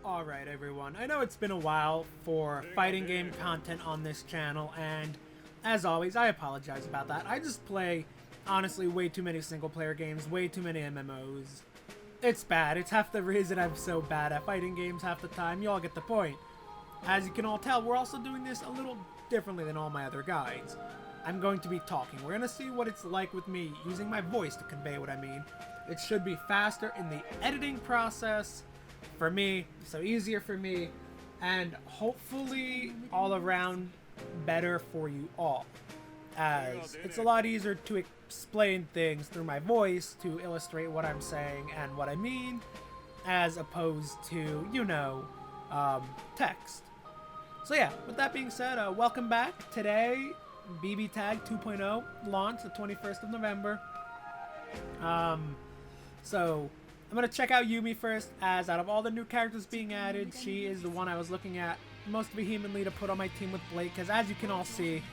Alright everyone, I know it's been a while for fighting game content on this channel, and as always, I apologize about that. I just play, honestly, way too many single player games, way too many MMOs. It's bad. It's half the reason I'm so bad at fighting games half the time. You all get the point. As you can all tell, we're also doing this a little differently than all my other guides. I'm going to be talking. We're going to see what it's like with me using my voice to convey what I mean. It should be faster in the editing process for me, so easier for me, and hopefully all around better for you all, as it's a lot easier to explain things through my voice to illustrate what I'm saying and what I mean, as opposed to, you know, text. So yeah, with that being said, welcome back. Today, BB Tag 2.0 launched the 21st of November. So I'm going to check out Yumi first, as out of all the new characters being added, she is the one I was looking at most vehemently to put on my team with Blake, because as you can all see,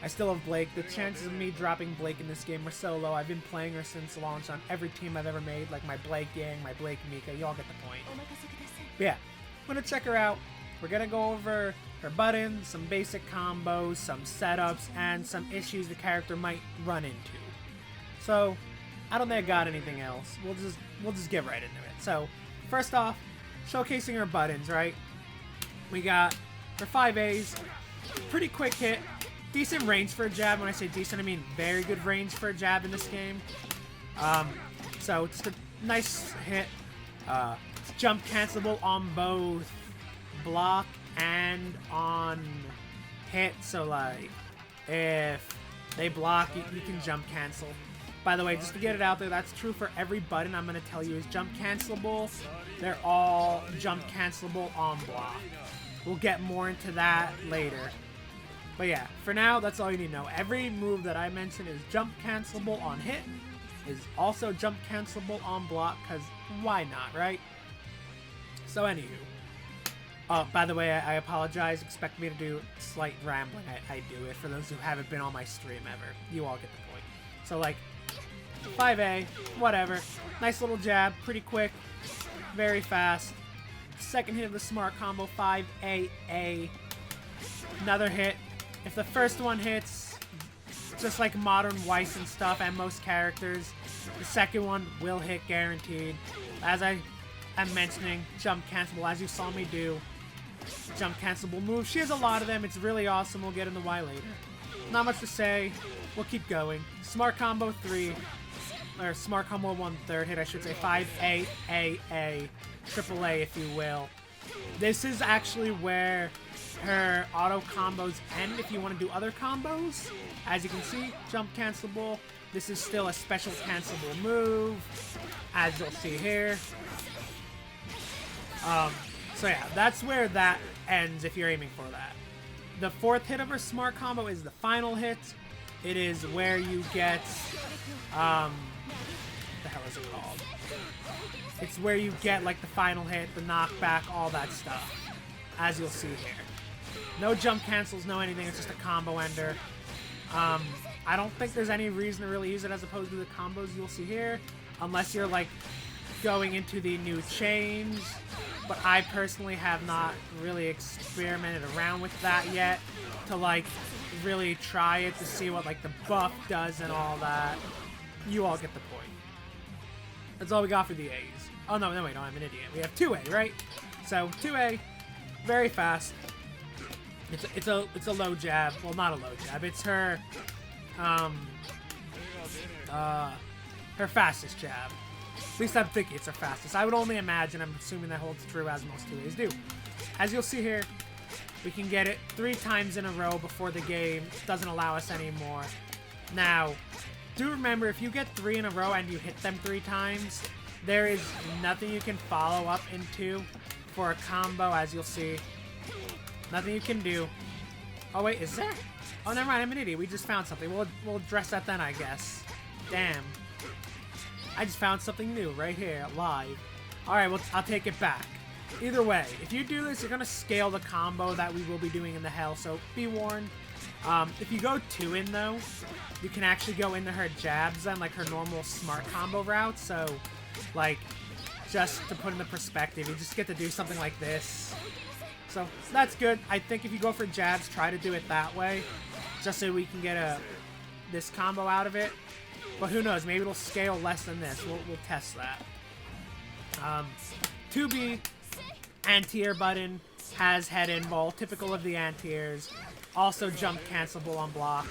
I still have Blake. The chances of me dropping Blake in this game are so low. I've been playing her since launch on every team I've ever made, like my Blake gang, my Blake Mika, you all get the point. But yeah, I'm going to check her out. We're going to go over her buttons, some basic combos, some setups, and some issues the character might run into. So I don't think I got anything else. We'll just get right into it. So, first off, showcasing her buttons, right? We got her 5As, pretty quick hit, decent range for a jab. When I say decent, I mean very good range for a jab in this game. So just a nice hit. It's jump cancelable on both block and on hit. So like, if they block, you can jump cancel. By the way, just to get it out there, that's true for every button I'm going to tell you is jump cancelable. They're all jump cancelable on block. We'll get more into that later. But yeah, for now, that's all you need to know. Every move that I mention is jump cancelable on hit, is also jump cancelable on block, because why not, right? So anywho. By the way, I apologize. Expect me to do slight rambling. I do it for those who haven't been on my stream ever. You all get the point. So like, 5A, whatever. Nice little jab, pretty quick, very fast. Second hit of the smart combo, 5AA. Another hit. If the first one hits, just like modern Weiss and stuff, and most characters, the second one will hit guaranteed. As I am mentioning, jump cancelable, as you saw me do. Jump cancelable moves. She has a lot of them. It's really awesome. We'll get into why later. Not much to say. We'll keep going. Smart combo 3. Or smart combo 1 third hit, I should say. 5A, triple A, if you will. This is actually where her auto combos end if you want to do other combos. As you can see, jump cancelable. This is still a special cancelable move, as you'll see here. So yeah, that's where that ends if you're aiming for that. The fourth hit of her smart combo is the final hit. It is where you get, what the hell is it called? It's where you get like the final hit, the knockback, all that stuff, as you'll see here. No jump cancels, no anything, it's just a combo ender. I don't think there's any reason to really use it as opposed to the combos you'll see here, unless you're like going into the new change, but I personally have not really experimented around with that yet to like really try it to see what like the buff does and all that. You all get the point. That's all we got for the A's. Oh no, wait, no, I'm an idiot. We have 2A, right? So 2A, very fast. It's a low jab. Well, not a low jab. It's her her fastest jab. At least I'm thinking it's her fastest. I would only imagine. I'm assuming that holds true, as most 2As do. As you'll see here, we can get it 3 times in a row before the game doesn't allow us anymore. Now, do remember, if you get 3 in a row and you hit them 3 times, there is nothing you can follow up into for a combo, as you'll see. Nothing you can do. Oh wait, is there? Oh, never mind, I'm an idiot. We just found something. We'll address that then, I guess. Damn. I just found something new right here, live. Alright, well, I'll take it back. Either way, if you do this, you're going to scale the combo that we will be doing in the hell, so be warned. If you go 2 in, though, you can actually go into her jabs then, like her normal smart combo route, so, like, just to put into perspective, you just get to do something like this. So that's good. I think if you go for jabs, try to do it that way, just so we can get this combo out of it. But who knows? Maybe it'll scale less than this. We'll test that. 2B, anti-air button, has head involve, typical of the anti-airs. Also jump cancelable on block.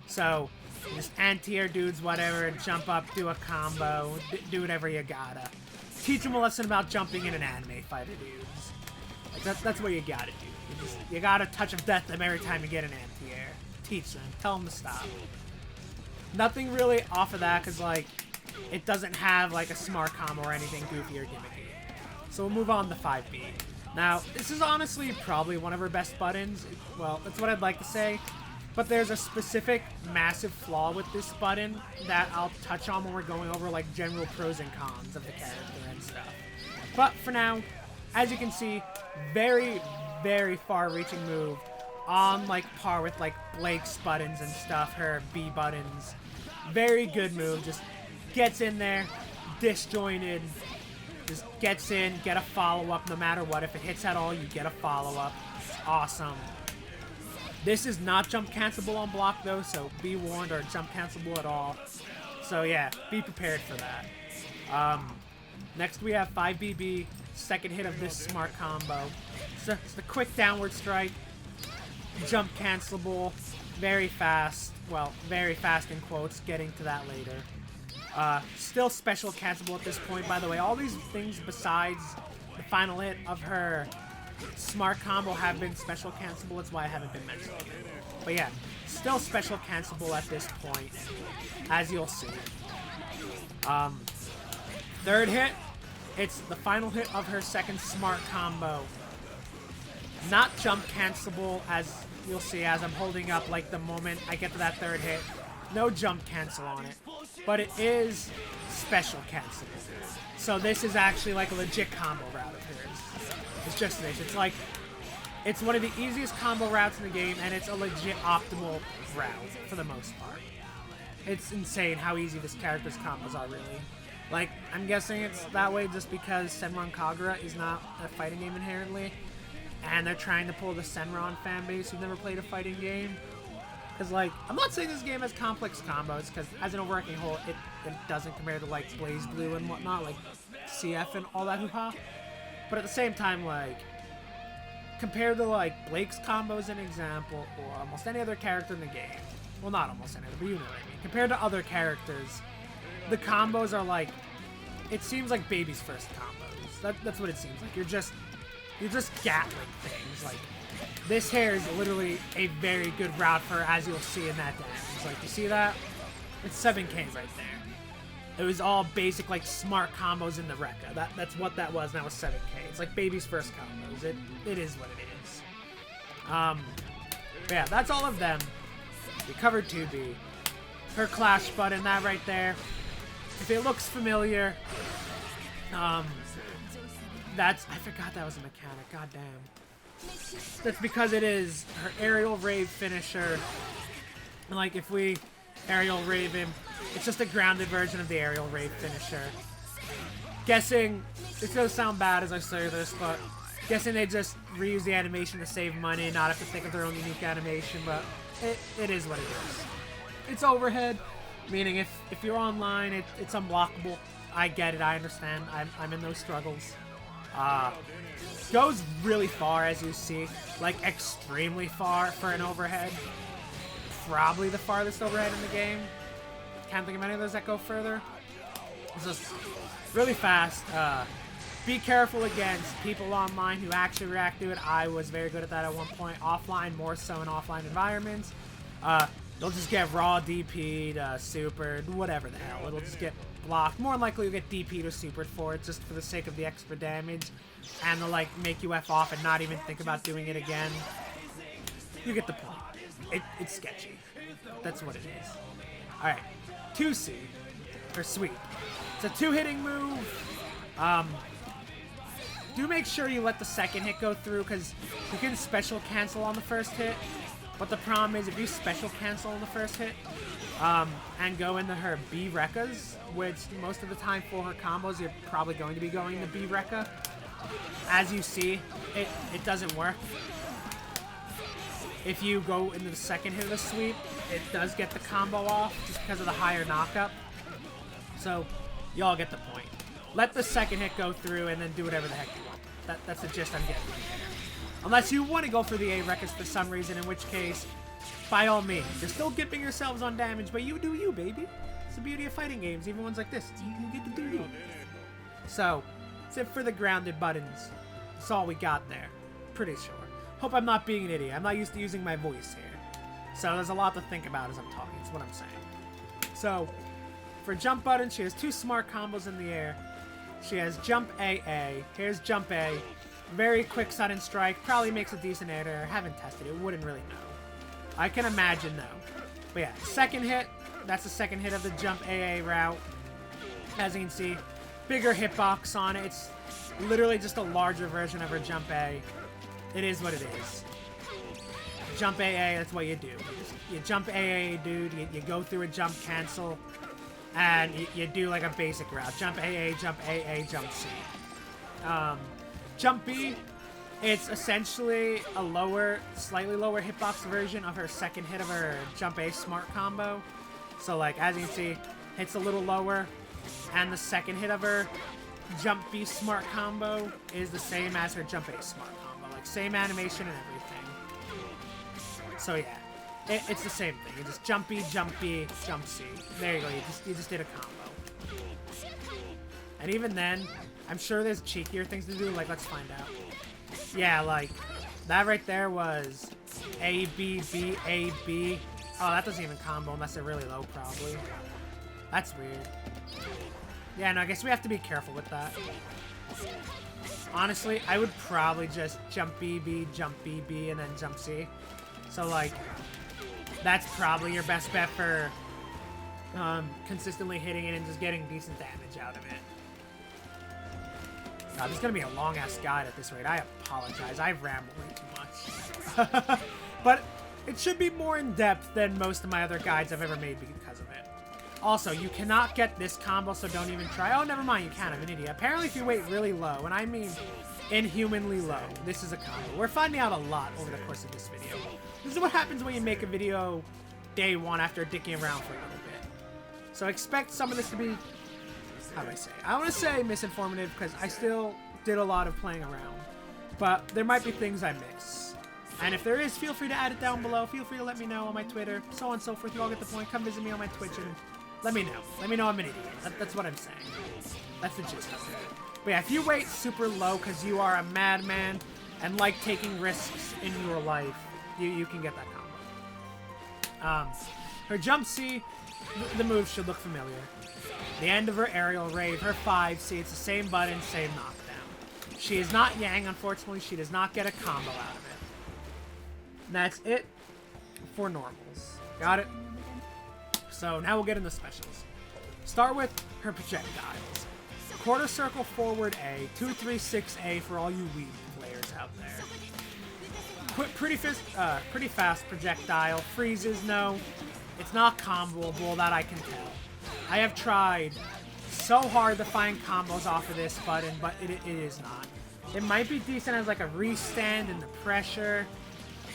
So just anti-air dudes, whatever, jump up, do a combo, do whatever you gotta. Teach them a lesson about jumping in an anime fighter, dudes. That's what you gotta do. You gotta touch of death them every time you get an anti-air. Teach them. Tell them to stop. Nothing really off of that, because, like, it doesn't have, like, a smart combo or anything goofy or gimmicky. So we'll move on to 5B. Now, this is honestly probably one of her best buttons. Well, that's what I'd like to say. But there's a specific massive flaw with this button that I'll touch on when we're going over, like, general pros and cons of the character and stuff. But for now, as you can see, very, very far-reaching move. On, like, par with, like, Blake's buttons and stuff, her B buttons. Very good move. Just gets in there, disjointed. Just gets in, get a follow-up no matter what. If it hits at all, you get a follow-up. It's awesome. This is not jump cancelable on block, though, so be warned, or jump cancelable at all. So, yeah, be prepared for that. Next, we have 5BB, second hit of this smart combo. So it's the quick downward strike. Jump cancelable, very fast. Well, very fast in quotes, getting to that later. Still special cancelable at this point, by the way. All these things besides the final hit of her smart combo have been special cancelable. That's why I haven't been mentioning it. But yeah, still special cancelable at this point, as you'll see. Third hit, it's the final hit of her second smart combo. Not jump cancelable, as you'll see as I'm holding up, like, the moment I get to that third hit. No jump cancel on it. But it is special cancelable. So this is actually like a legit combo route of hers. It's just this. It's like, it's one of the easiest combo routes in the game, and it's a legit optimal route for the most part. It's insane how easy this character's combos are, really. Like, I'm guessing it's that way just because Senran Kagura is not a fighting game inherently. And they're trying to pull the Senran fanbase who've never played a fighting game. Because, like, I'm not saying this game has complex combos, because as an overarching whole, it doesn't compare to, like, Blazblue and whatnot, like CF and all that hoo-ha. But at the same time, like, compared to, like, Blake's combos, as an example, or almost any other character in the game. Well, not almost any other, but you know what I mean. Compared to other characters, the combos are, like, it seems like baby's first combos. That's what it seems like. You're just Gatling things. Like, this hair is literally a very good route for, as you'll see in that damage. Like, you see that? It's 7K right there. It was all basic, like, smart combos in the Rekka. That's what that was, and that was 7K. It's like baby's first combos. It is what it is. But yeah, that's all of them. We covered 2B. Her clash button, that right there. If it looks familiar, I forgot that was a mechanic, goddamn. That's because it is her aerial rave finisher. And, like, if we aerial rave him, it's just a grounded version of the aerial rave finisher. Guessing, it's gonna sound bad as I say this, but guessing they just reuse the animation to save money, not have to think of their own unique animation, but it is what it is. It's overhead, meaning if you're online, it's unblockable. I get it, I understand, I'm in those struggles. Goes really far, as you see, like extremely far for an overhead. Probably the farthest overhead in the game. Can't think of any of those that go further. It's just really fast. Be careful against people online who actually react to it. I was very good at that at one point. Offline, more so in offline environments. They'll just get raw DP'd, supered, whatever the hell. It'll just get blocked. More than likely you'll get DP'd or supered for it, just for the sake of the extra damage. And they'll, like, make you F off and not even think about doing it again. You get the point. It's sketchy. That's what it is. Alright. 2C. Or sweep. It's a two-hitting move. Do make sure you let the second hit go through, because you can special cancel on the first hit. But the problem is, if you special cancel on the first hit, and go into her B rekkas, which most of the time for her combos, you're probably going to be going to B rekka. As you see, it doesn't work. If you go into the second hit of the sweep, it does get the combo off just because of the higher knockup. So, y'all get the point. Let the second hit go through and then do whatever the heck you want. That's the gist I'm getting right there. Unless you want to go for the A rekkas for some reason, in which case, by all means, you're still gipping yourselves on damage, but you do you, baby. It's the beauty of fighting games, even ones like this. You get to do you. So, that's it for the grounded buttons. That's all we got there. Pretty sure. Hope I'm not being an idiot. I'm not used to using my voice here. So there's a lot to think about as I'm talking. That's what I'm saying. So, for jump button, she has 2 smart combos in the air. She has jump AA. Here's jump A. Very quick sudden strike. Probably makes a decent air. Haven't tested it. Wouldn't really know. I can imagine though. But yeah, second hit. That's the second hit of the jump AA route. As you can see, bigger hitbox on it. It's literally just a larger version of her jump A. It is what it is. Jump AA, that's what you do. You jump AA, dude. You go through a jump cancel. And you do like a basic route. Jump AA, jump jump C. Jump B, it's essentially a lower, slightly lower hitbox version of her second hit of her jump A smart combo. So like, as you can see, hits a little lower. And the second hit of her jump B smart combo is the same as her jump A smart combo. Like, same animation and everything. So yeah. It's the same thing. You just jump B, jump C. There you go. You just did a combo. And even then, I'm sure there's cheekier things to do. Like, let's find out. Yeah, like, that right there was A, B, B, A, B. Oh, that doesn't even combo unless they're really low, probably. That's weird. Yeah, no, I guess we have to be careful with that. Honestly, I would probably just jump B, B, jump B, B, and then jump C. So, like, that's probably your best bet for consistently hitting it and just getting decent damage out of it. God, this is going to be a long-ass guide at this rate. I apologize. I ramble way too much. But it should be more in-depth than most of my other guides I've ever made because of it. Also, you cannot get this combo, so don't even try. Oh, never mind. You can. I'm an idiot. Apparently, if you wait really low, and I mean inhumanly low, this is a combo. We're finding out a lot over the course of this video. This is what happens when you make a video day one after dicking around for a little bit. So expect some of this to be, how do I say? I want to say misinformative because I still did a lot of playing around. But there might be things I miss. And if there is, feel free to add it down below. Feel free to let me know on my Twitter, so on and so forth. You all get the point. Come visit me on my Twitch and let me know. Let me know I'm an idiot. That's what I'm saying. That's the gist of it. But yeah, if you wait super low because you are a madman and like taking risks in your life, you can get that combo. Her jump C, the move should look familiar. The end of her aerial rave, her 5C, it's the same button, same knockdown. She is not Yang, unfortunately. She does not get a combo out of it. And that's it for normals. Got it? So now we'll get into specials. Start with her projectiles. Quarter circle forward A, 2-3-6 A for all you Wii players out there. Pretty fast projectile. Freezes, no. It's not comboable, that I can tell. I have tried so hard to find combos off of this button, but it is not. It might be decent as like a restand in the pressure.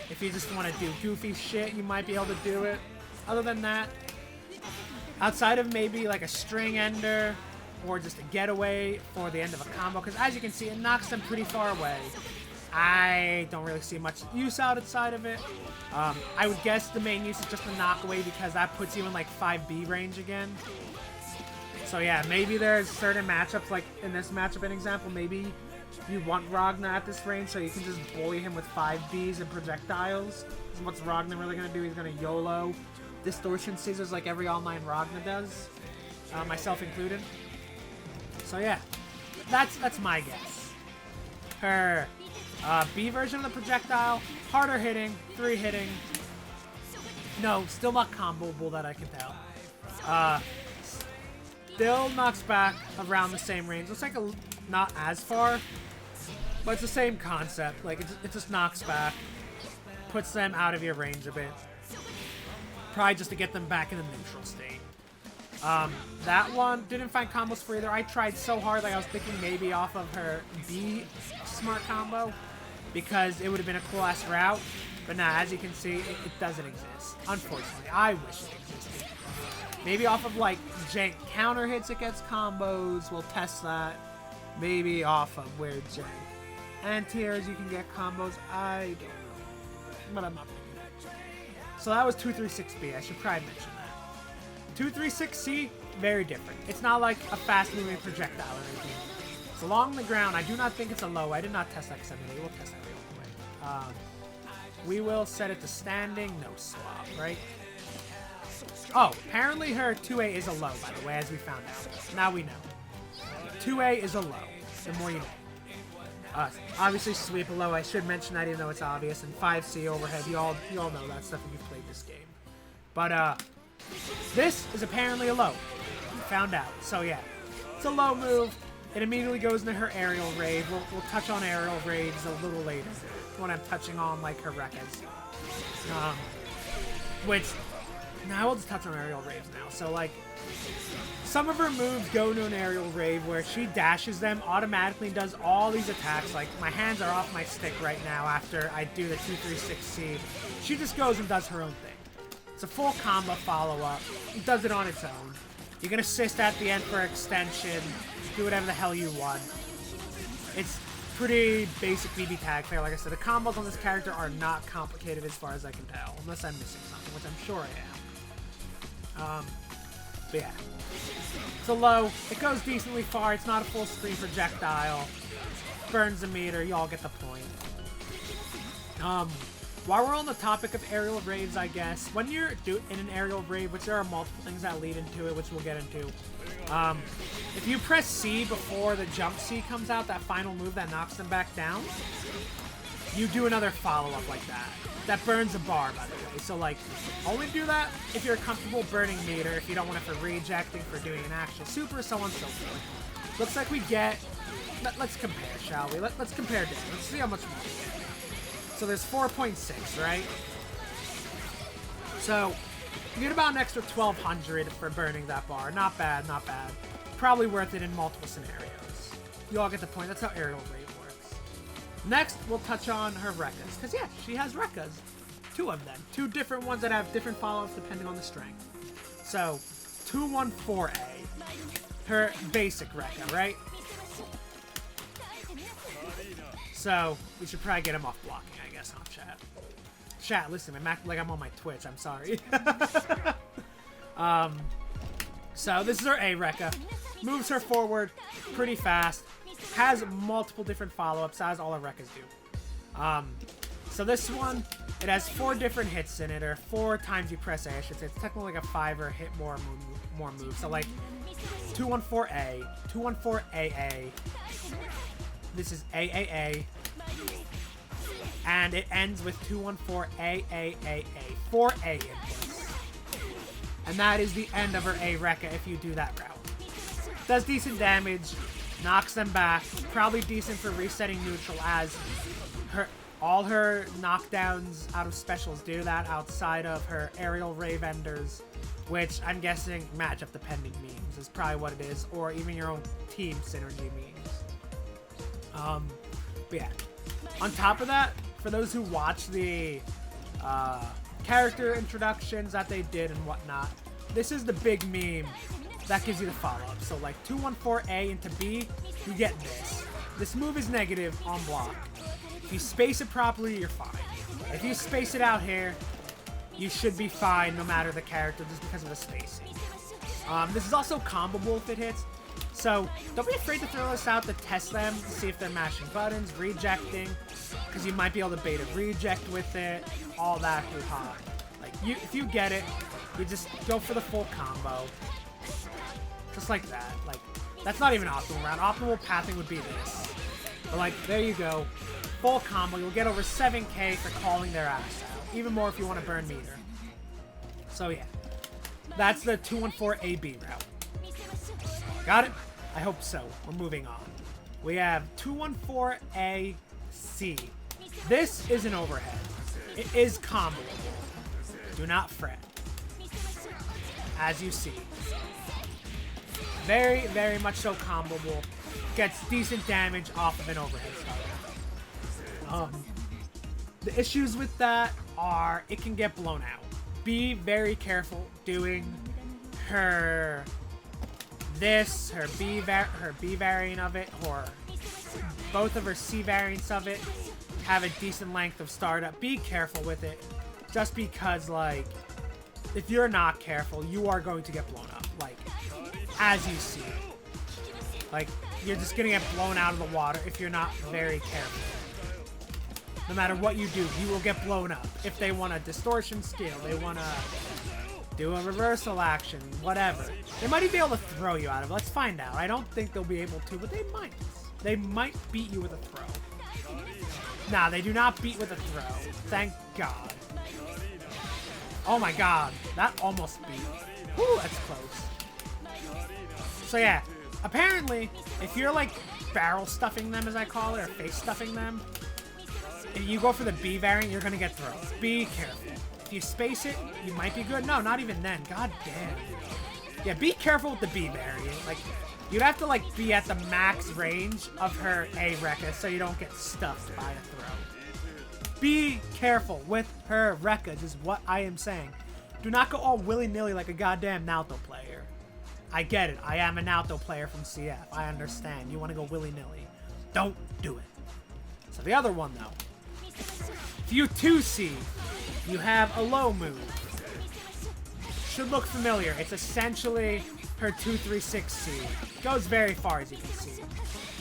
If you just want to do goofy shit, you might be able to do it. Other than that, outside of maybe like a string ender or just a getaway for the end of a combo, because as you can see, it knocks them pretty far away. I don't really see much use outside of it. I would guess the main use is just the knock away because that puts you in like 5B range again. So yeah, maybe there's certain matchups, like in this matchup, an example, maybe you want Ragnar at this range so you can just bully him with 5Bs and projectiles. So what's Ragnar really going to do? He's going to YOLO distortion scissors like every online Ragnar does, myself included. So yeah, that's my guess. Her B version of the projectile, harder hitting, 3 hitting. No, still not comboable that I can tell. Still knocks back around the same range. Looks like not as far, but it's the same concept. Like it just knocks back, puts them out of your range a bit. Probably just to get them back in the neutral state. That one didn't find combos for either. I tried so hard, like I was thinking maybe off of her B smart combo because it would have been a cool ass route. But nah, as you can see, it doesn't exist. Unfortunately, I wish it existed. Maybe off of like jank counter hits it gets combos. We'll test that. Maybe off of weird jank anti-airs you can get combos. I don't know. But I'm not thinking that. So that was 236B. I should probably mention that. 236C, very different. It's not like a fast-moving projectile or anything. It's along the ground. I do not think it's a low. I did not test that except we'll test that real quick. We will set it to standing. No swap, right? Oh, apparently her 2A is a low, by the way, as we found out. Now we know. 2A is a low. The more you know. Obviously, sweep a low. I should mention that even though it's obvious. And 5C overhead. You all know that stuff if you've played this game. But, this is apparently a low. We found out. So, yeah. It's a low move. It immediately goes into her aerial raid. We'll touch on aerial raids a little later when I'm touching on, like, her rekkas. Which, now we'll just touch on aerial raids now. So, like, some of her moves go into an aerial raid where she dashes them, automatically does all these attacks. Like, my hands are off my stick right now after I do the 236C. She just goes and does her own thing. It's a full combo follow-up. It does it on its own. You can assist at the end for extension. Do whatever the hell you want. It's pretty basic BB tag fair. Like I said, the combos on this character are not complicated as far as I can tell. Unless I'm missing something, which I'm sure I am. But yeah. It's a low. It goes decently far. It's not a full screen projectile. Burns a meter. Y'all get the point. While we're on the topic of aerial raids, I guess, when you're in an aerial raid, which there are multiple things that lead into it, which we'll get into, if you press C before the jump C comes out, that final move that knocks them back down, you do another follow-up like that. That burns a bar, by the way. So, like, only do that if you're comfortable burning meter, if you don't want it for rejecting, for doing an actual super, so on and so forth. Looks like we get... Let's compare, shall we? Let's compare damage. Let's see how much more we get. So there's 4.6, right? So you get about an extra 1,200 for burning that bar. Not bad, not bad. Probably worth it in multiple scenarios. You all get the point. That's how aerial raid works. Next, we'll touch on her rekkas. Because, yeah, she has rekkas. 2 of them. 2 different ones that have different follow-ups depending on the strength. So, 214A. Her basic rekka, right? So, we should probably get him off blocking, I guess, huh, chat? Chat, listen, I'm acting like I'm on my Twitch. I'm sorry. So, this is her A rekka. Moves her forward pretty fast. Has multiple different follow-ups, as all her rekkas do. So this one, it has 4 different hits in it, or 4 times you press A, I should say. It's technically like a 5-er hit more moves. So, like, 214A, 214AA. This is AAA. And it ends with 214AAAA. 4 A inputs. And that is the end of her A rekka if you do that route. Does decent damage. Knocks them back. Probably decent for resetting neutral as all her knockdowns out of specials do that outside of her aerial ray vendors, which I'm guessing matchup depending memes is probably what it is, or even your own team synergy memes. But yeah. On top of that, for those who watch the character introductions that they did and whatnot, this is the big meme that gives you the follow-up. So like 214A into B, you get this. This move is negative on block. If you space it properly, you're fine. If you space it out here, you should be fine no matter the character just because of the spacing. This is also comboable if it hits. So don't be afraid to throw this out to test them, to see if they're mashing buttons, rejecting, because you might be able to bait a reject with it, all that hoo-ha. Like, if you get it, you just go for the full combo. Just like that. Like, that's not even optimal round. Optimal pathing would be this. But like, there you go. Full combo. You'll get over 7k for calling their ass out. Even more if you want to burn meter. So yeah. That's the 214AB route. Got it? I hope so. We're moving on. We have 214AC. This is an overhead. It is comboable. Do not fret. as you see. Very, very much so comboable. Gets decent damage off of an overhead start. The issues with that are it can get blown out. Be very careful doing her B variant of it, or both of her C variants of it have a decent length of startup. Be careful with it, just because, like, if you're not careful, you are going to get blown up, like, as you see. Like, you're just gonna get blown out of the water if you're not very careful. No matter what you do, you will get blown up. If they want a distortion skill, they want to do a reversal action, whatever. They might even be able to throw you out of it. Let's find out. I don't think they'll be able to, but they might. They might beat you with a throw. Nah, they do not beat with a throw. Thank God. Oh my God. That almost beat. Whew, that's close. So yeah, apparently, if you're like barrel stuffing them, as I call it, or face stuffing them, if you go for the B variant, you're gonna get throws. Be careful. If you space it, you might be good. No, not even then. God damn. Yeah, be careful with the B variant. Like, you'd have to, like, be at the max range of her A rekkas so you don't get stuffed by a throw. Be careful with her rekkas is what I am saying. Do not go all willy-nilly like a goddamn Naruto player. I get it. I am a Naruto player from CF. I understand. You want to go willy-nilly. Don't do it. So the other one, though. If you 2C, you have a low move. Should look familiar. It's essentially her 236C. Goes very far, as you can see.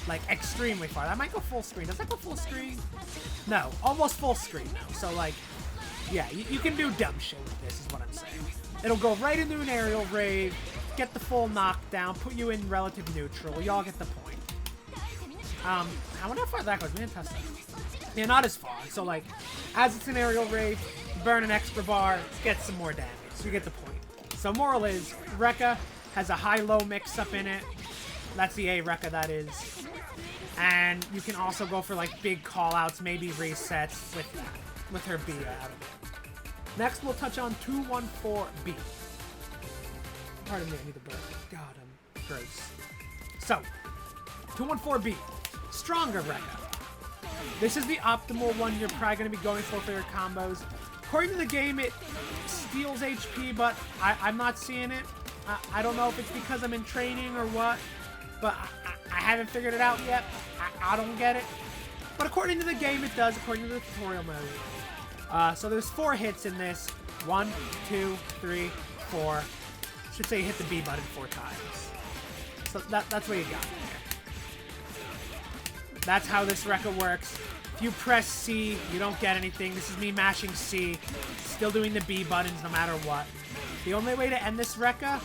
Like, extremely far. That might go full screen. Does that go full screen? No. Almost full screen, though. So, like, yeah, you can do dumb shit with this, is what I'm saying. It'll go right into an aerial raid, get the full knockdown, put you in relative neutral. Y'all get the point. I wonder how far that goes. We didn't test that. Yeah, not as far. So, like, as it's an aerial raid, burn an extra bar, get some more damage. So you get the point. So moral is, Rekka has a high-low mix-up in it. That's the A rekka, that is. And you can also go for, like, big call-outs, maybe resets with her B out of it. Next, we'll touch on 214B. Pardon me, I need to burp. God, I'm gross. So, 214B. Stronger rekka. This is the optimal one you're probably going to be going for your combos. According to the game, it steals HP, but I'm not seeing it. I don't know if it's because I'm in training or what, but I haven't figured it out yet. I don't get it. But according to the game, it does, according to the tutorial mode. So there's 4 hits in this. 1, 2, 3, 4. Should say you hit the B button 4 times. So that's what you got there. That's how this rekka works. If you press C, you don't get anything. This is me mashing C. Still doing the B buttons no matter what. The only way to end this rekka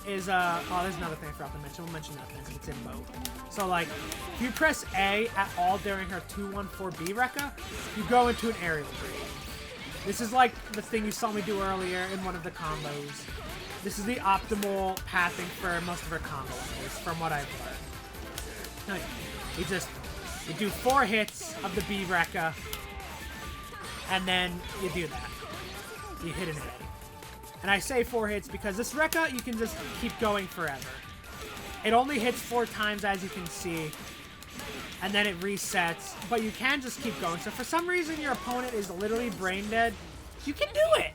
is, oh, there's another thing I forgot to mention. We'll mention that thing because it's in both. So, like, if you press A at all during her 214B rekka, you go into an aerial raid. This is like the thing you saw me do earlier in one of the combos. This is the optimal pathing for most of her combo levels, from what I've learned. You do 4 hits of the B rekka, and then you do that. You hit an A. And I say 4 hits because this rekka, you can just keep going forever. It only hits 4 times, as you can see, and then it resets, but you can just keep going. So for some reason your opponent is literally brain dead, you can do it!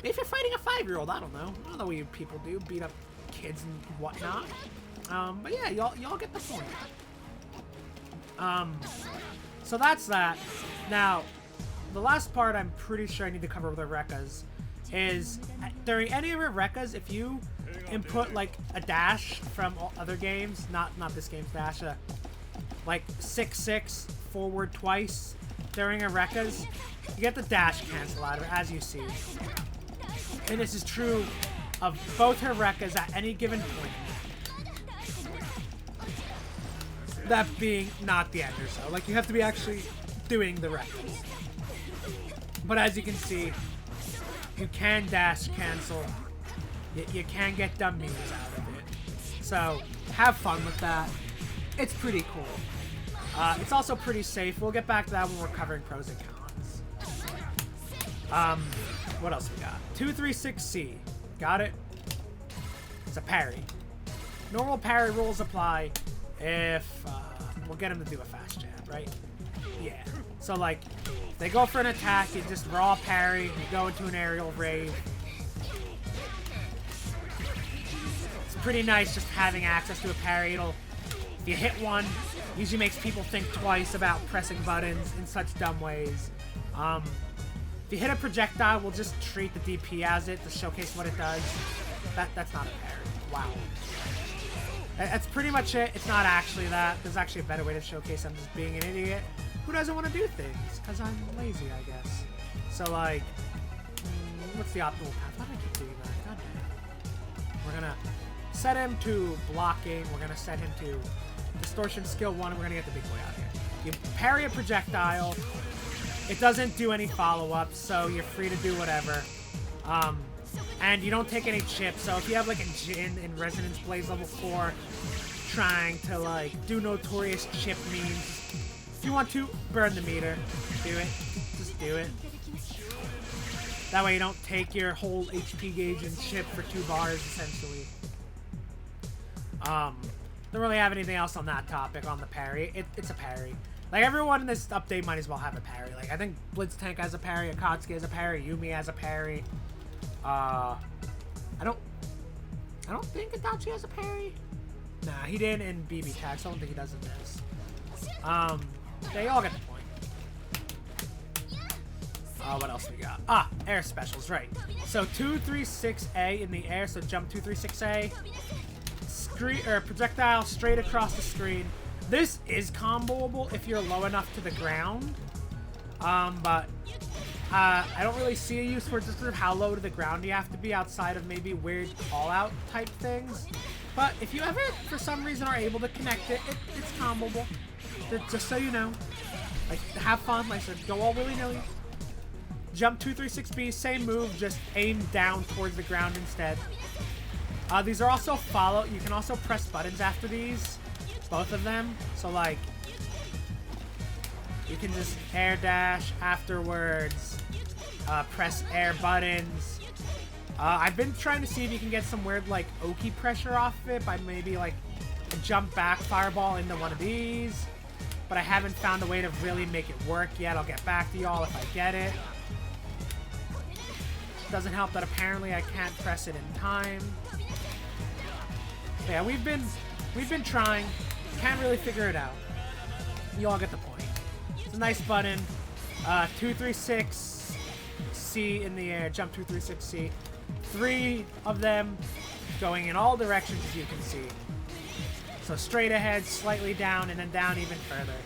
If you're fighting a 5-year-old, I don't know what you people do, beat up kids and whatnot. But yeah, y'all get the point. So that's that. Now, the last part I'm pretty sure I need to cover with the rekkas is, during any of her rekkas, if you input, like, a dash from other games, not this game's dash, like 6-6 forward twice during her rekkas, you get the dash cancel out of it, as you see. And this is true of both her rekkas at any given point. That being not the ender, so like you have to be actually doing the rekkas. But as you can see, you can dash cancel. You can get dumb moves out of it. So have fun with that. It's pretty cool. It's also pretty safe. We'll get back to that when we're covering pros and cons. What else we got? 236C. Got it? it's a parry. Normal parry rules apply if we'll get him to do a fast jab, right? Yeah. So like, if they go for an attack, you just raw parry, you go into an aerial rave. It's pretty nice just having access to a parry. If you hit one, usually makes people think twice about pressing buttons in such dumb ways. If you hit a projectile, we'll just treat the DP as it to showcase what it does. That's not a parry. Wow. That's pretty much it. It's not actually that. There's actually a better way to showcase I'm just being an idiot who doesn't want to do things, because I'm lazy, I guess. So, like, what's the optimal path? Why do I keep doing that? God damn. We're going to set him to blocking. We're going to set him to distortion skill 1, and we're going to get the big boy out here. You parry a projectile. It doesn't do any follow-ups, so you're free to do whatever. And you don't take any chips, so if you have, like, a Jin in Resonance Blaze level 4 trying to, like, do notorious chip memes, if you want to, burn the meter. Do it. Just do it. That way you don't take your whole HP gauge and chip for 2 bars, essentially. Don't really have anything else on that topic, on the parry. It's a parry. Like, everyone in this update might as well have a parry. Like, I think Blitztank has a parry, Akatsuki has a parry, Yumi has a parry. I don't think Itachi has a parry. Nah, he did in BB Tag, so I don't think he does in this. They all get the point. What else we got? Air specials, right. So 236A in the air, so jump 236A. Projectile straight across the screen. This is comboable if you're low enough to the ground. But I don't really see a use for just sort of how low to the ground you have to be outside of maybe weird call-out type things. But if you ever, for some reason, are able to connect it, it's comboable. Just so you know. Like, have fun. Like I said, go all willy-nilly. Jump 236B, same move, just aim down towards the ground instead. These are also follow. You can also press buttons after these. Both of them. So, like, you can just air dash afterwards. Press air buttons. I've been trying to see if you can get some weird, like, Oki pressure off of it by maybe, like, a jump back fireball into one of these. But I haven't found a way to really make it work yet. I'll get back to y'all if I get it. Doesn't help that apparently I can't press it in time. But yeah, we've been trying. Can't really figure it out. You all get the point. It's a nice button. 236C in the air. Jump 236C. 3 of them going in all directions, as you can see. So straight ahead, slightly down, and then down even further.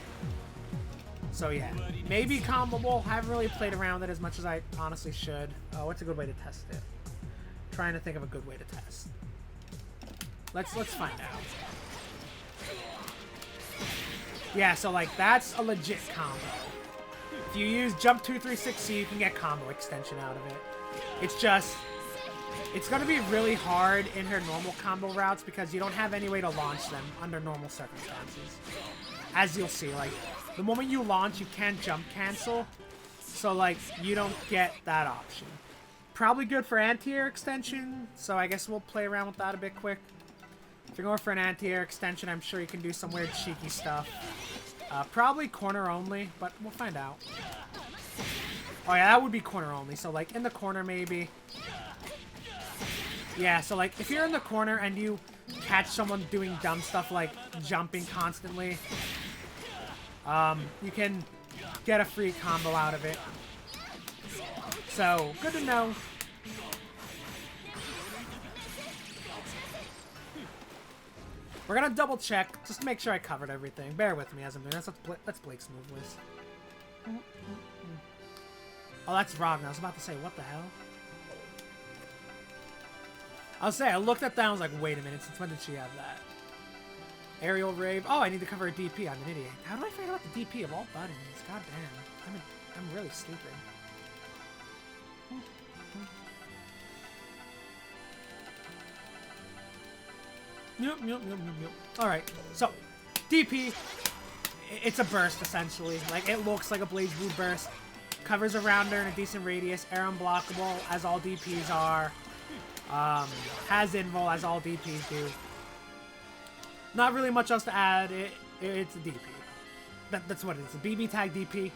So yeah, maybe comboable. Haven't really played around with it as much as I honestly should. What's a good way to test it? Trying to think of a good way to test. Let's find out. Yeah, so like that's a legit combo. If you use jump 236C, you can get combo extension out of it. It's just, it's going to be really hard in her normal combo routes because you don't have any way to launch them under normal circumstances. As you'll see, like, the moment you launch, you can't jump cancel. So, like, you don't get that option. Probably good for anti-air extension, so I guess we'll play around with that a bit quick. If you're going for an anti-air extension, I'm sure you can do some weird cheeky stuff. Probably corner only, but we'll find out. Oh yeah, that would be corner only, so like in the corner maybe. Yeah, so like if you're in the corner and you catch someone doing dumb stuff like jumping constantly, you can get a free combo out of it. So, good to know. We're gonna double check, just to make sure I covered everything. Bear with me as I'm doing this. Let's Blake's Movelist. Oh, that's Ragnar. I was about to say, what the hell? I looked at that and I was like, wait a minute, since when did she have that? Aerial Rave. Oh, I need to cover a DP. I'm an idiot. How do I forget about the DP of all buttons? God damn. I'm really stupid. Yep. Alright, so, DP, it's a burst, essentially. Like, it looks like a Blazblue burst. Covers around her in a decent radius. Air unblockable, as all DPs are. Has invul, as all DPs do. Not really much else to add. It's a DP. That's what it is. A BB tag DP.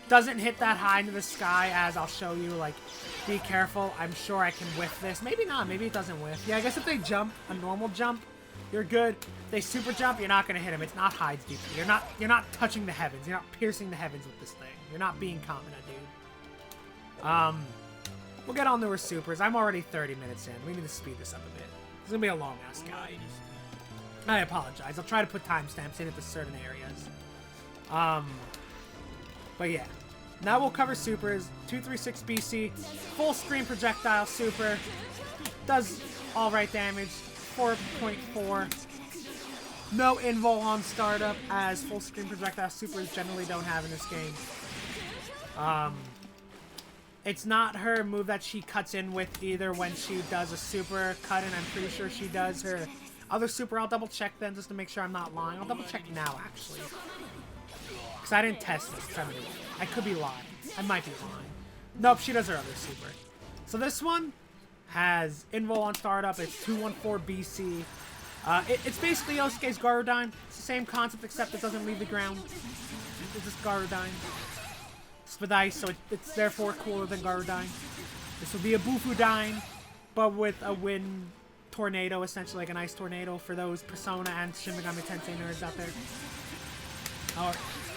Doesn't hit that high into the sky, as I'll show you. Like, be careful. I'm sure I can whiff this. Maybe not. Maybe it doesn't whiff. Yeah, I guess if they jump, a normal jump, you're good. If they super jump, you're not gonna hit him. It's not Hyde's DP. You're not touching the heavens. You're not piercing the heavens with this thing. You're not being confident, dude. We'll get on to her supers. I'm already 30 minutes in. We need to speed this up a bit. It's gonna be a long ass guide. I apologize. I'll try to put timestamps in at the certain areas. But yeah. Now we'll cover supers. 236 BC. Full screen projectile super. Does alright damage. 4.4. No invul on startup, as full screen projectile supers generally don't have in this game. It's not her move that she cuts in with either when she does a super cut in. I'm pretty sure she does her other super. I'll double check then just to make sure I'm not lying. I'll double check now actually. Because I didn't test this. I could be lying. I might be lying. Nope, she does her other super. So this one has invul on startup. It's 214 BC. It's basically Yosuke's Garudyne. It's the same concept except it doesn't leave the ground. It's just Garudyne. It's with ice, so it's therefore cooler than Garudyne. This will be a Bufudyne, but with a wind tornado, essentially like an ice tornado for those Persona and Shin Megami Tensei nerds out there. Or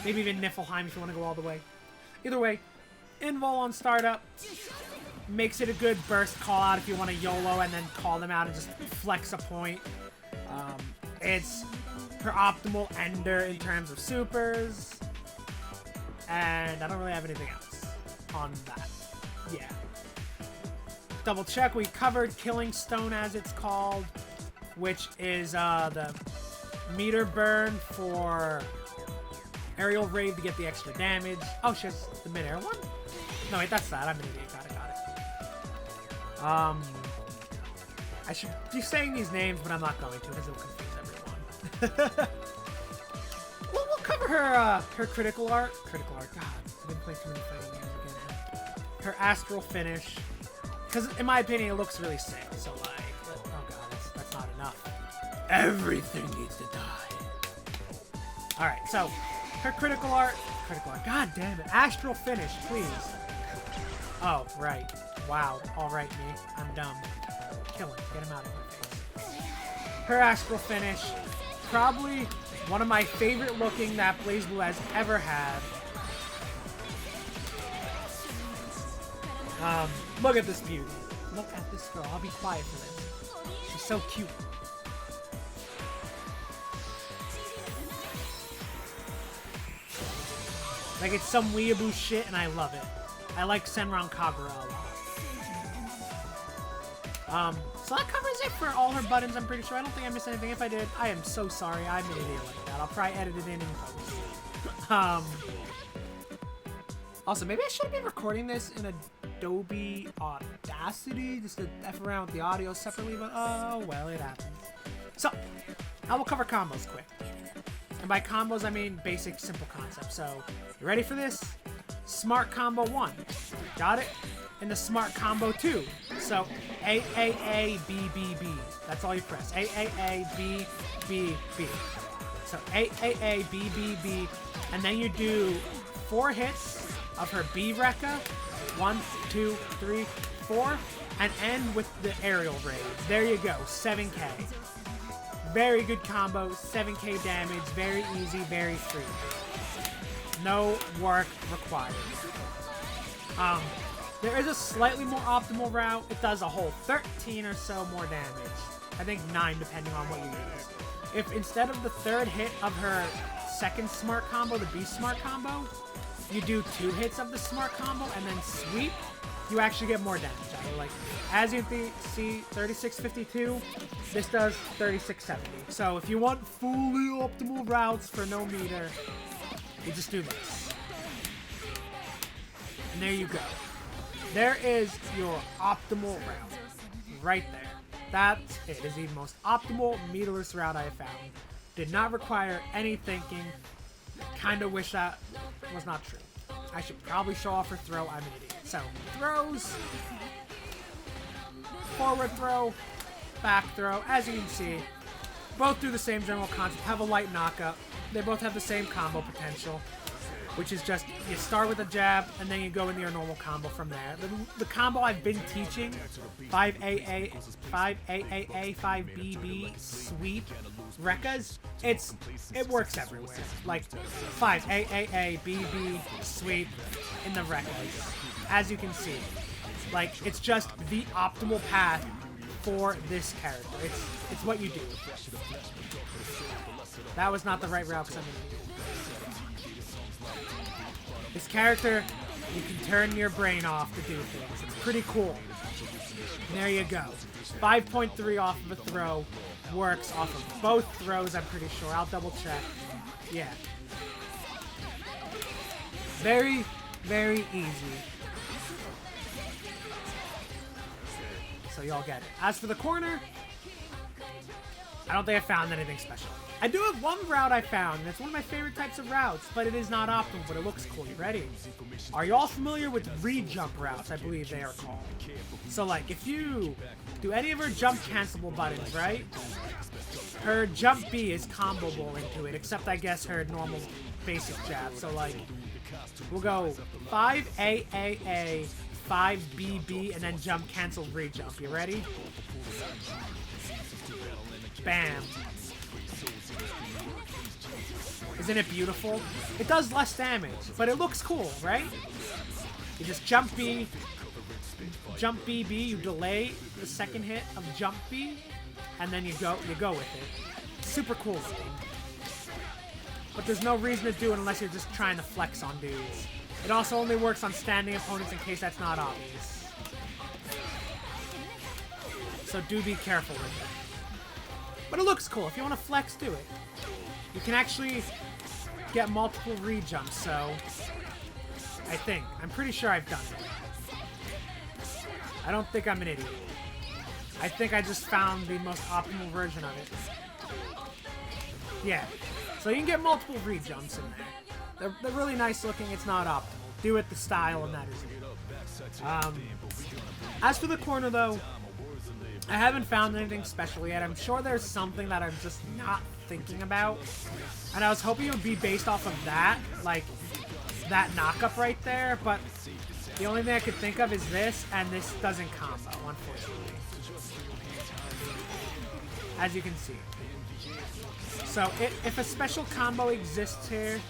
maybe even Niflheim if you want to go all the way. Either way, invul on startup makes it a good burst call out if you want to YOLO and then call them out and just flex a point. It's her optimal ender in terms of supers. And I don't really have anything else on that. Yeah. Double check. We covered Killing Stone, as it's called, which is the meter burn for aerial raid to get the extra damage. Oh, she has the mid-air one? No, wait, that's that. I'm an idiot. Got it. I should be saying these names, but I'm not going to because it'll confuse everyone. We'll cover her critical art. Critical art. God, I've been playing too many fighting games again. Her astral finish, because in my opinion, it looks really sick. So like, oh god, that's not enough. Everything needs to die. All right, so her critical art. God damn it, astral finish, please. Oh right. Wow. All right, me. I'm dumb. Kill him. Get him out of my face. Her astral finish, probably one of my favorite looking that Blazblue has ever had. Look at this beauty. Look at this girl. I'll be quiet for this. She's so cute. Like, it's some weeaboo shit, and I love it. I like Senran Kagura a lot. So that covers it for all her buttons, I'm pretty sure. I don't think I missed anything. If I did, I am so sorry. I'm an idiot like that. I'll probably edit it in post. Also, maybe I should be recording this in Adobe Audacity just to F around with the audio separately, but oh, well, it happens. So, I will cover combos quick. And by combos, I mean basic, simple concepts. So, you ready for this? Smart Combo 1. Got it? And the Smart Combo 2. So, A, A, A, B, B, B. That's all you press. A, A, A, B, B, B. So, A, A, A, B, B, B. And then you do 4 hits of her B Rekka. 1, 2, 3, 4. And end with the aerial raid. There you go. 7k. Very good combo. 7k damage. Very easy. Very free. No work required. There is a slightly more optimal route. It does a whole 13 or so more damage. I think 9 depending on what you use. If instead of the 3rd hit of her 2nd smart combo, the B smart combo, you do 2 hits of the smart combo and then sweep, you actually get more damage. Like, as you see, 3652, this does 3670. So if you want fully optimal routes for no meter, you just do this. And there you go. There is your optimal route. Right there. That's it. It is the most optimal meterless route I have found. Did not require any thinking. Kinda wish that was not true. I should probably show off her throw. I'm an idiot. So, throws. forward throw, back throw. As you can see, both do the same general concept, have a light knockup. They both have the same combo potential, which is just you start with a jab and then you go into your normal combo from there. The combo I've been teaching, 5AA, 5AAA, 5BB, sweep, rekkas, it works everywhere. Like 5AAA, BB, sweep in the rekkas. As you can see, like it's just the optimal path for this character. It's what you do. That was not the right route because I'm an idiot. This character, you can turn your brain off to do things. It's pretty cool. And there you go. 5.3 off of a throw works off of both throws, I'm pretty sure. I'll double check. Yeah. Very, very easy. So y'all get it. As for the corner, I don't think I found anything special. I do have one route I found, and it's one of my favorite types of routes, but it is not optimal, but it looks cool. You ready? Are you all familiar with re-jump routes, I believe they are called? So, like, if you do any of her jump cancelable buttons, right? Her jump B is comboable into it, except I guess her normal basic jab. So, like, we'll go 5AAA, 5BB, and then jump cancel re-jump. You ready? Bam. Isn't it beautiful? It does less damage, but it looks cool, right? You just jump B, jump BB, you delay the second hit of jump B, and then you go with it. Super cool looking. But there's no reason to do it unless you're just trying to flex on dudes. It also only works on standing opponents in case that's not obvious. So do be careful with it. But it looks cool. If you want to flex, do it. You can actually get multiple re-jumps, so I think. I'm pretty sure I've done it. I don't think I'm an idiot. I think I just found the most optimal version of it. Yeah. So you can get multiple re-jumps in there. They're really nice looking. It's not optimal. Do it the style, and that is it. As for the corner, though, I haven't found anything special yet. I'm sure there's something that I'm just not thinking about. And I was hoping it would be based off of that, like that knockup right there, but the only thing I could think of is this, and this doesn't combo, unfortunately. As you can see. So if a special combo exists here,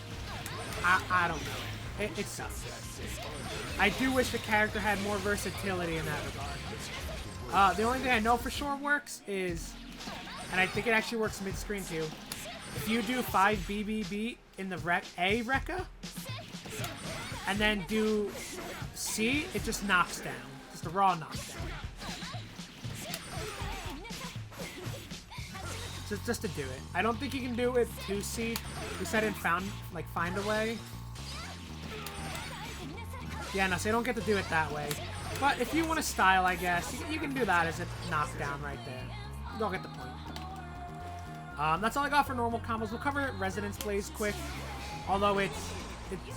I don't know. It sucks. I do wish the character had more versatility in that regard. The only thing I know for sure works is, and I think it actually works mid-screen too, if you do 5BBB in the A rekka, and then do C, it just knocks down. Just a raw knockdown. Just to do it. I don't think you can do it 2C. We said it find a way. Yeah, no, so you don't get to do it that way. But if you want to style, I guess, you can do that as a knockdown right there. You don't get the point. That's all I got for normal combos. We'll cover Resonance Blaze quick, although it's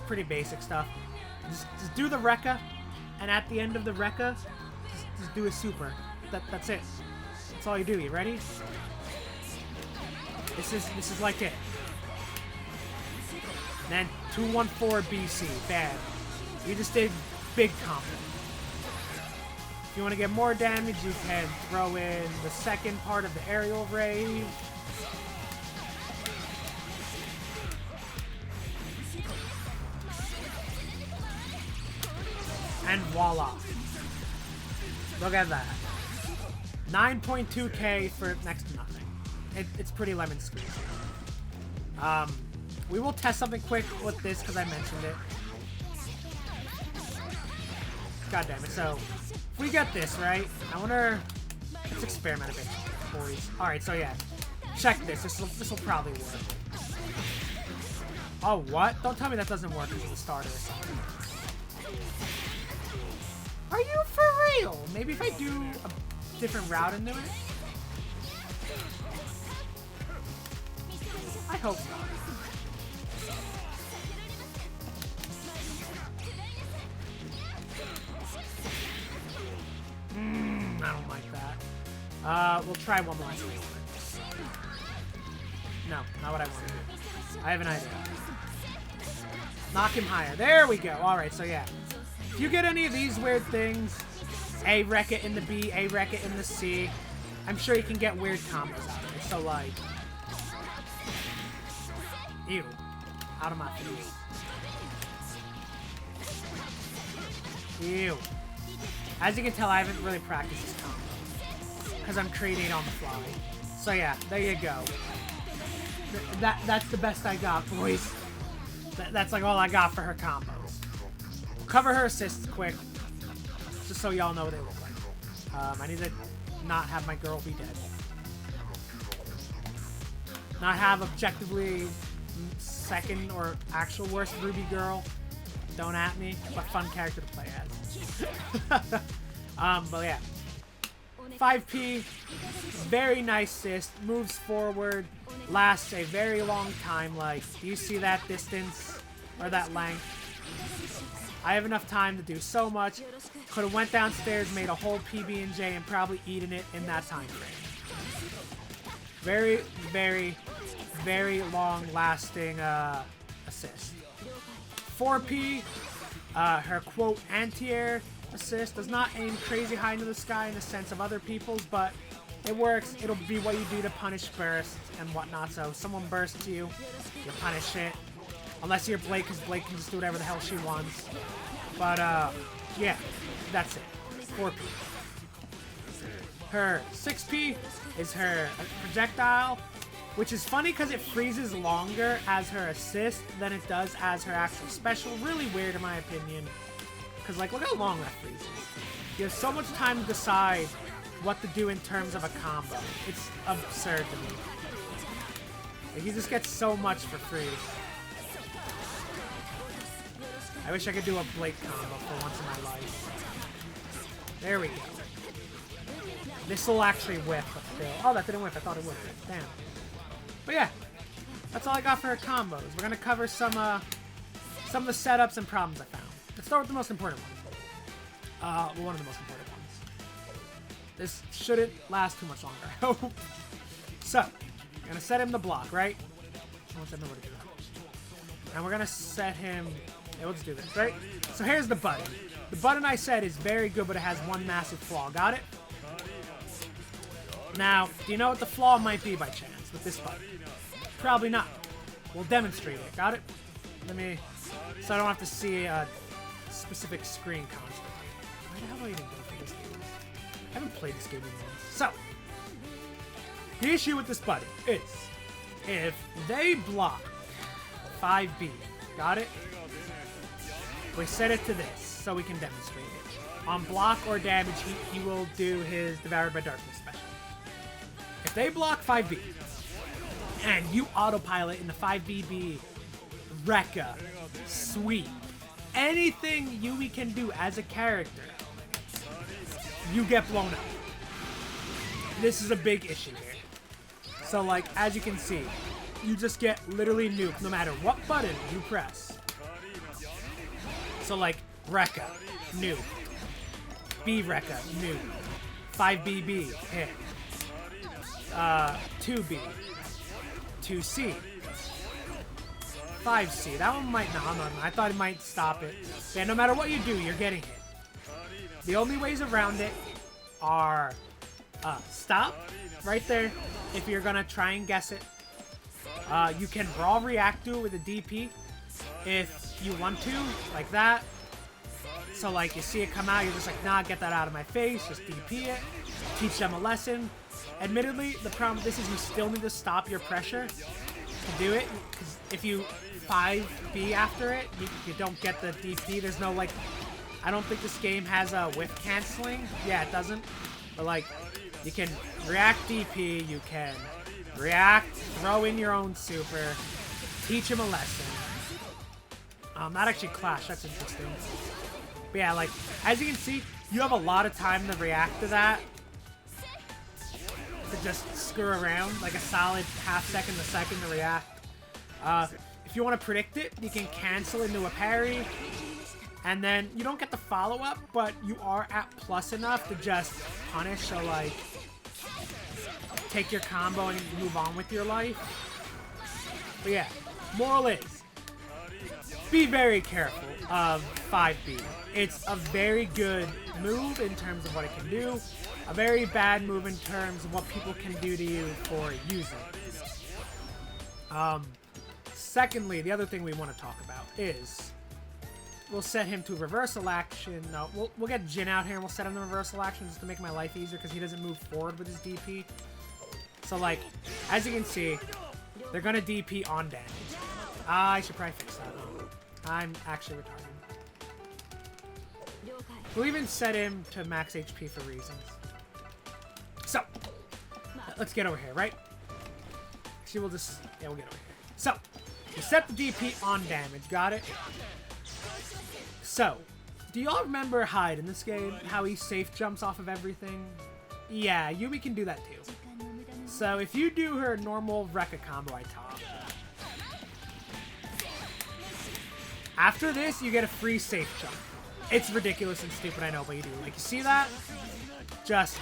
pretty basic stuff. Just do the rekka, and at the end of the rekka, just do a super. That's it. That's all you do. You ready? This is like it. And then 214 BC, bad. You just did big combo. If you want to get more damage, you can throw in the second part of the aerial rave. And voila. Look at that. 9.2k for next to nothing. It's pretty lemon squeeze. We will test something quick with this because I mentioned it. God damn it. So, if we get this, right? I wonder... Let's experiment a bit, boys. Alright, so yeah. Check this. This will probably work. Oh, what? Don't tell me that doesn't work as a starter or something. Are you for real? Maybe if I do a different route into it? I hope not. I don't like that. we'll try one more. No, not what I want to do. I have an idea. Knock him higher. There we go. Alright, so yeah. If you get any of these weird things, A rekka in the B, A rekka in the C, I'm sure you can get weird combos out of it. So like... Ew. Out of my face. Ew. As you can tell, I haven't really practiced this combo. Because I'm creating it on the fly. So yeah, there you go. That's the best I got, boys. That's like all I got for her combos. Cover her assists quick. Just so y'all know what they look like. I need to not have my girl be dead. Not have objectively second or actual worst Ruby girl. Don't at me, but fun character to play as. But yeah. 5P, very nice assist, moves forward, lasts a very long time. Like, do you see that distance or that length? I have enough time to do so much. Could have went downstairs, made a whole PB&J, and probably eaten it in that time frame. Very, very, very long-lasting assist. 4P, her quote anti-air assist does not aim crazy high into the sky in the sense of other people's, but it works. It'll be what you do to punish bursts and whatnot. So if someone bursts you, you punish it. Unless you're Blake, because Blake can just do whatever the hell she wants. But yeah, that's it. 4P. Her 6P is her projectile, which is funny because it freezes longer as her assist than it does as her actual special. Really weird in my opinion. Because, like, look how long that freezes. You have so much time to decide what to do in terms of a combo. It's absurd to me. Like, you just get so much for free. I wish I could do a Blake combo for once in my life. There we go. This will actually whiff, but still. Oh, that didn't whiff. I thought it would. Damn. But yeah, that's all I got for her combos. We're gonna cover some of the setups and problems I found. Let's start with the most important one. Well, one of the most important ones. This shouldn't last too much longer, I hope. So, we're gonna set him to block, right? I want to know what to do. And we're gonna set him. Yeah, let's do this, right? So here's the button. The button I said is very good, but it has one massive flaw. Got it? Now, do you know what the flaw might be by chance with this button? Probably not. We'll demonstrate it. Got it? Let me... So I don't have to see a specific screen constantly. Why the hell am I even going for this game? I haven't played this game in months. So, the issue with this button is if they block 5B, got it? We set it to this so we can demonstrate it. On block or damage, he will do his Devoured by Darkness special. If they block 5B, and you autopilot in the 5BB, Rekka, Sweep, anything Yumi can do as a character, you get blown up. This is a big issue here. So, like, as you can see, you just get literally nuked no matter what button you press. So, like, Rekka, nuke. B Rekka, nuke. 5BB, hit. 2B. 2C. 5C. That one might... No, I thought it might stop it. Yeah, no matter what you do, you're getting hit. The only ways around it are... stop. Right there. If you're gonna try and guess it. You can raw react to it with a DP. If you want to. Like that. So, like, you see it come out, you're just like, nah, get that out of my face. Just DP it. Teach them a lesson. Admittedly, the problem with this is you still need to stop your pressure to do it. Because if you 5B after it, you don't get the DP. There's no, like... I don't think this game has a whiff canceling. Yeah, it doesn't. But, like, you can react DP. You can react, throw in your own super, teach him a lesson. Not actually clash. That's interesting. But yeah, like, as you can see, you have a lot of time to react to that. To just screw around, like a solid half second to second to react. If you want to predict it, you can cancel into a parry. And then you don't get the follow-up, but you are at plus enough to just punish. So, like, take your combo and move on with your life. But yeah, moral is, be very careful of 5B. It's a very good move in terms of what it can do, a very bad move in terms of what people can do to you for using it. Secondly, the other thing we want to talk about is we'll set him to reversal action. No, we'll get Jin out here and we'll set him to reversal action just to make my life easier because he doesn't move forward with his DP. So, like, as you can see, they're going to DP on damage. I should probably fix that. I'm actually retarded. We'll even set him to max HP for reasons. So, let's get over here, right? Actually, we'll just... Yeah, we'll get over here. So, we set the DP on damage. Got it? So, do y'all remember Hyde in this game? How he safe jumps off of everything? Yeah, Yumi can do that too. So, if you do her normal rekka combo I taught, after this, you get a free safe jump. It's ridiculous and stupid, I know, but you do. Like, you see that? Just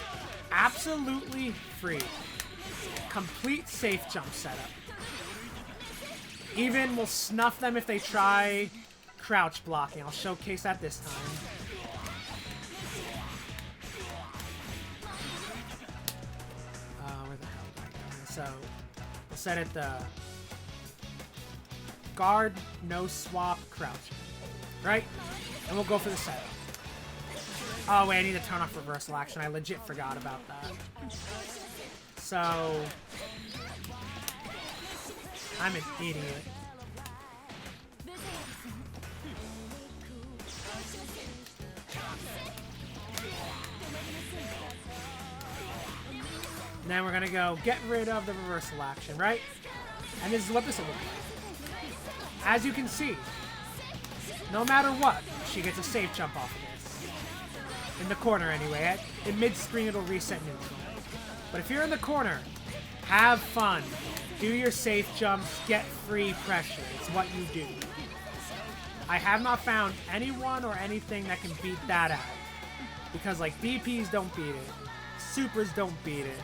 absolutely free. Complete safe jump setup. Even will snuff them if they try crouch blocking. I'll showcase that this time. Where the hell did I go? So, we'll set it the guard, no swap, crouch. Right? And we'll go for the setup. Oh, wait, I need to turn off reversal action. I legit forgot about that. So, I'm an idiot. And then we're gonna go get rid of the reversal action, right? And this is what this will look like. As you can see, no matter what, she gets a safe jump off of this. In the corner anyway. In mid-screen it'll reset neutral. But if you're in the corner, have fun. Do your safe jumps, get free pressure. It's what you do. I have not found anyone or anything that can beat that out. Because, like, DPs don't beat it. Supers don't beat it.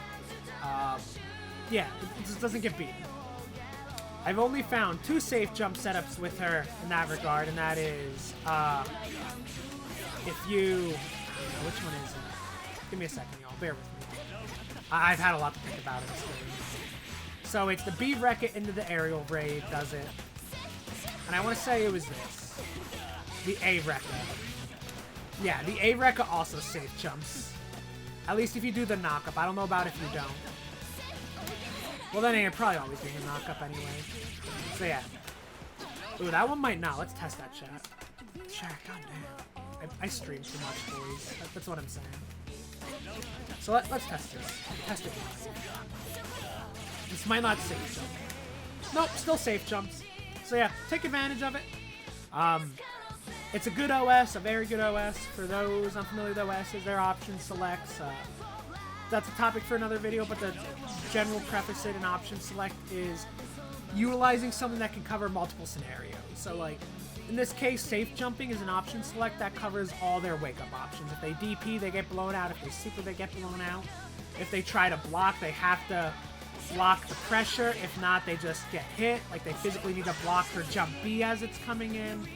Yeah, it just doesn't get beaten. I've only found 2 safe jump setups with her in that regard, and that is, if you... which one is it? Give me a second, y'all. Bear with me. I've had a lot to think about in this game. So it's the B Rekka into the aerial raid does it. And I want to say it was this. The A Rekka. Yeah, the A Rekka also safe jumps. At least if you do the knock-up. I don't know about if you don't. Well, then you're probably always doing a knock-up anyway. So yeah. Ooh, that one might not. Let's test that chat. Chat, goddamn. I stream too much, boys. That's what I'm saying. So let's test this. Test it. This might not safe jump. Nope, still safe jumps. So yeah, take advantage of it. It's a good OS, a very good OS. For those unfamiliar with OSs, their option selects. That's a topic for another video, but the general preface it and option select is utilizing something that can cover multiple scenarios. So like, in this case, safe jumping is an option select that covers all their wake-up options. If they DP, they get blown out. If they super, they get blown out. If they try to block, they have to block the pressure. If not, they just get hit. Like, they physically need to block her jump B as it's coming in.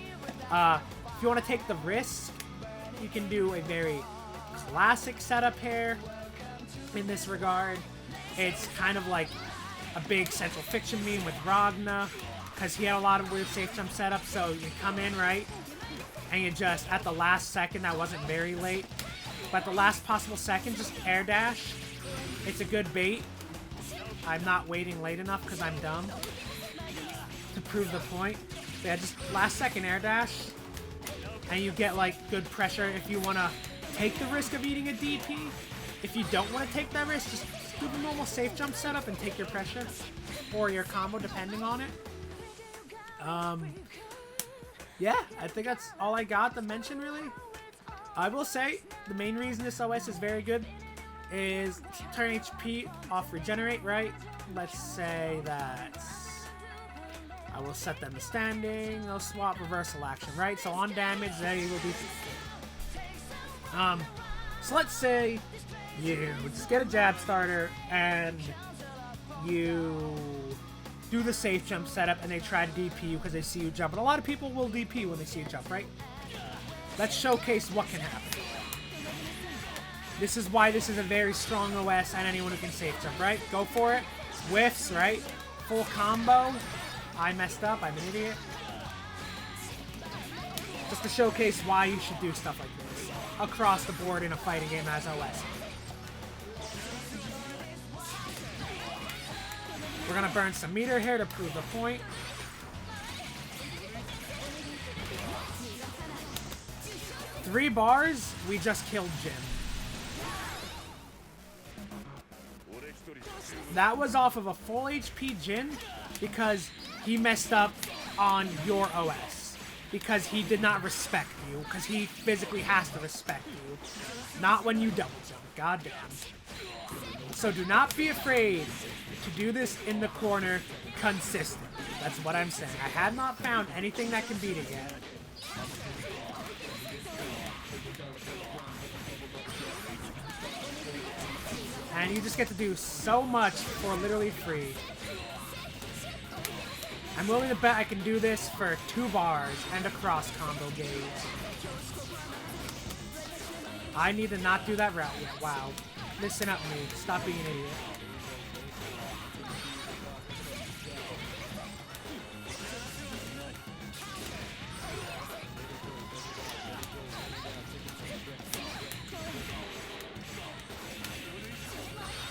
If you want to take the risk, you can do a very classic setup here in this regard. It's kind of like a big Central Fiction meme with Ragna, because he had a lot of weird safe jump setups. So you come in, right, and you just, at the last second, that wasn't very late, but at the last possible second, just air dash. It's a good bait. I'm not waiting late enough because I'm dumb to prove the point. But yeah, just last second air dash, and you get like good pressure if you want to take the risk of eating a DP. If you don't want to take that risk, just do the normal safe jump setup and take your pressure or your combo depending on it. Yeah, I think that's all I got to mention really. I will say the main reason this OS is very good is turn HP off regenerate, right? Let's say that I will set them to standing, no swap, reversal action, right? So on damage, they will be... So let's say you just get a jab starter and you do the safe jump setup and they try to DP you because they see you jump. And a lot of people will DP when they see you jump, right? Let's showcase what can happen. This is why this is a very strong OS and anyone who can safe jump, right? Go for it. Whiffs, right? Full combo. I messed up. I'm an idiot. Just to showcase why you should do stuff like this across the board in a fighting game as OS. We're gonna burn some meter here to prove the point. Three bars, we just killed Jin. That was off of a full HP Jin because he messed up on your OS. Because he did not respect you. Because he physically has to respect you. Not when you double jump. Goddamn. So do not be afraid to do this in the corner consistently. That's what I'm saying. I have not found anything that can beat it yet. And you just get to do so much for literally free. I'm willing to bet I can do this for 2 bars and a cross combo gauge. I need to not do that route yet. Wow. Listen up, me. Stop being an idiot.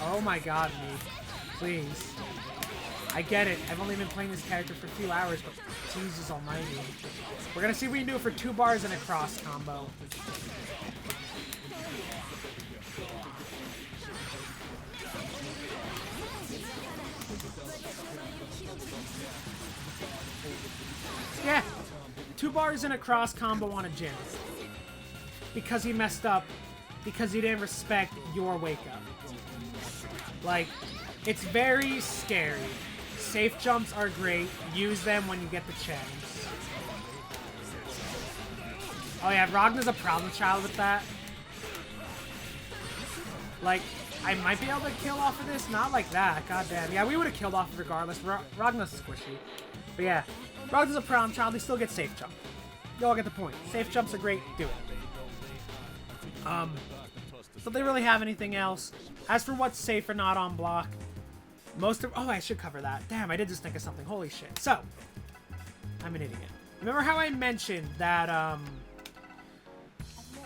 Oh my god, me. Please. I get it. I've only been playing this character for a few hours, but Jesus almighty. We're gonna see if we can do it for 2 bars and a cross combo. Yeah. 2 bars and a cross combo on a Jin. Because he messed up. Because he didn't respect your wake up. Like, it's very scary. Safe jumps are great. Use them when you get the chance. Oh yeah, Ragna's a problem child with that. Like, I might be able to kill off of this. Not like that. God damn. Yeah, we would have killed off regardless. Ragna's squishy. But yeah, Ragna's a problem child. They still get safe jump. You all get the point. Safe jumps are great. Do it. So they really have anything else. As for what's safe or not on block, most of... Oh, I should cover that. Damn, I did just think of something. Holy shit. So, I'm an idiot. Remember how I mentioned that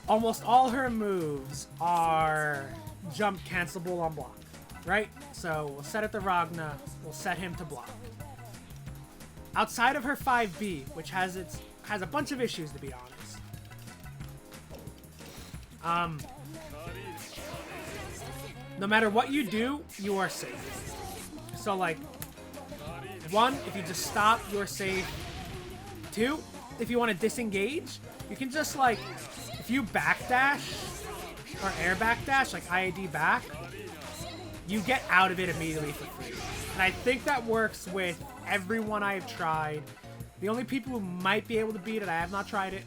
almost all her moves are jump cancelable on block, right? So we'll set it to Ragna. We'll set him to block. Outside of her 5B, which has a bunch of issues, to be honest. No matter what you do, you are safe. So, like, 1, if you just stop, you're safe. 2, if you want to disengage, you can just, like, if you backdash, or air backdash, like IAD back, you get out of it immediately for free. And I think that works with everyone I've tried. The only people who might be able to beat it, I have not tried it,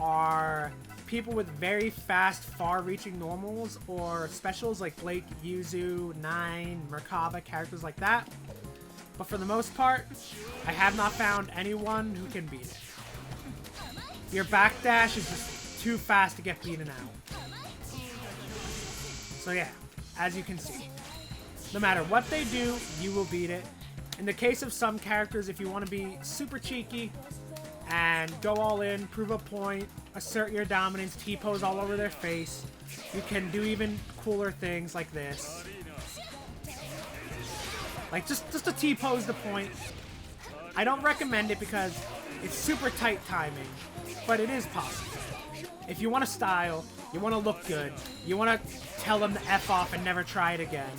are people with very fast, far-reaching normals or specials like Blake, Yuzu, Nine, Merkaba, characters like that. But for the most part, I have not found anyone who can beat it. Your backdash is just too fast to get beaten out. So yeah, as you can see, no matter what they do, you will beat it. In the case of some characters, if you want to be super cheeky and go all in, prove a point, assert your dominance, T-pose all over their face, you can do even cooler things like this. Like, just to T-pose the point. I don't recommend it because it's super tight timing, but it is possible. If you want to style, you want to look good, you want to tell them to F off and never try it again,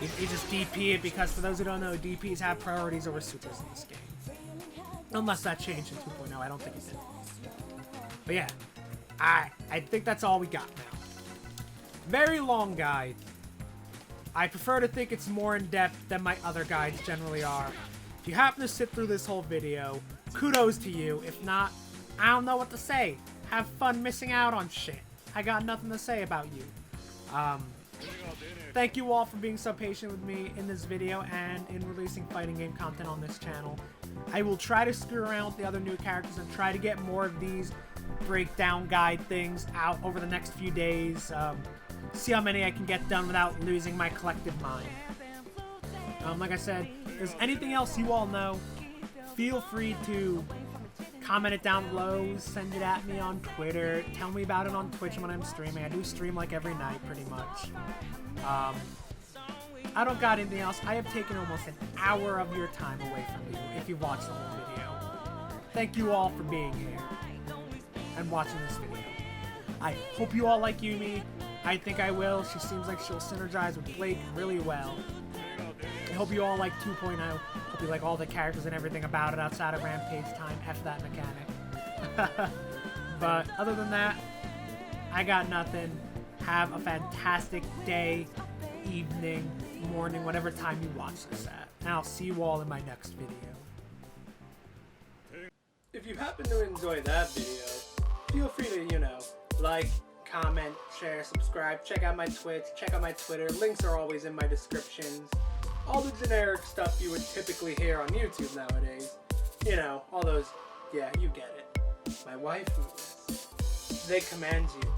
you just DP it, because for those who don't know, DPs have priorities over supers in this game. Unless that changed in 2.0, I don't think it did. But yeah, I think that's all we got now. Very long guide. I prefer to think it's more in-depth than my other guides generally are. If you happen to sit through this whole video, kudos to you. If not, I don't know what to say. Have fun missing out on shit. I got nothing to say about you. Thank you all for being so patient with me in this video and in releasing fighting game content on this channel. I will try to screw around with the other new characters and try to get more of these breakdown guide things out over the next few days. See how many I can get done without losing my collective mind. Like I said, if there's anything else you all know, feel free to comment it down below, send it at me on Twitter, tell me about it on Twitch when I'm streaming. I do stream like every night pretty much. I don't got anything else. I have taken almost an hour of your time away from you if you watched the whole video. Thank you all for being here and watching this video. I hope you all like Yumi. I think I will. She seems like she'll synergize with Blake really well. I hope you all like 2.0. Hope you like all the characters and everything about it outside of Rampage time. F that mechanic. But other than that, I got nothing. Have a fantastic day, evening, morning, whatever time you watch this at. And I'll see you all in my next video. If you happen to enjoy that video, feel free to, like, comment, share, subscribe, check out my Twitch, check out my Twitter. Links are always in my descriptions. All the generic stuff you would typically hear on YouTube nowadays. All those, yeah, you get it. My wife, they command you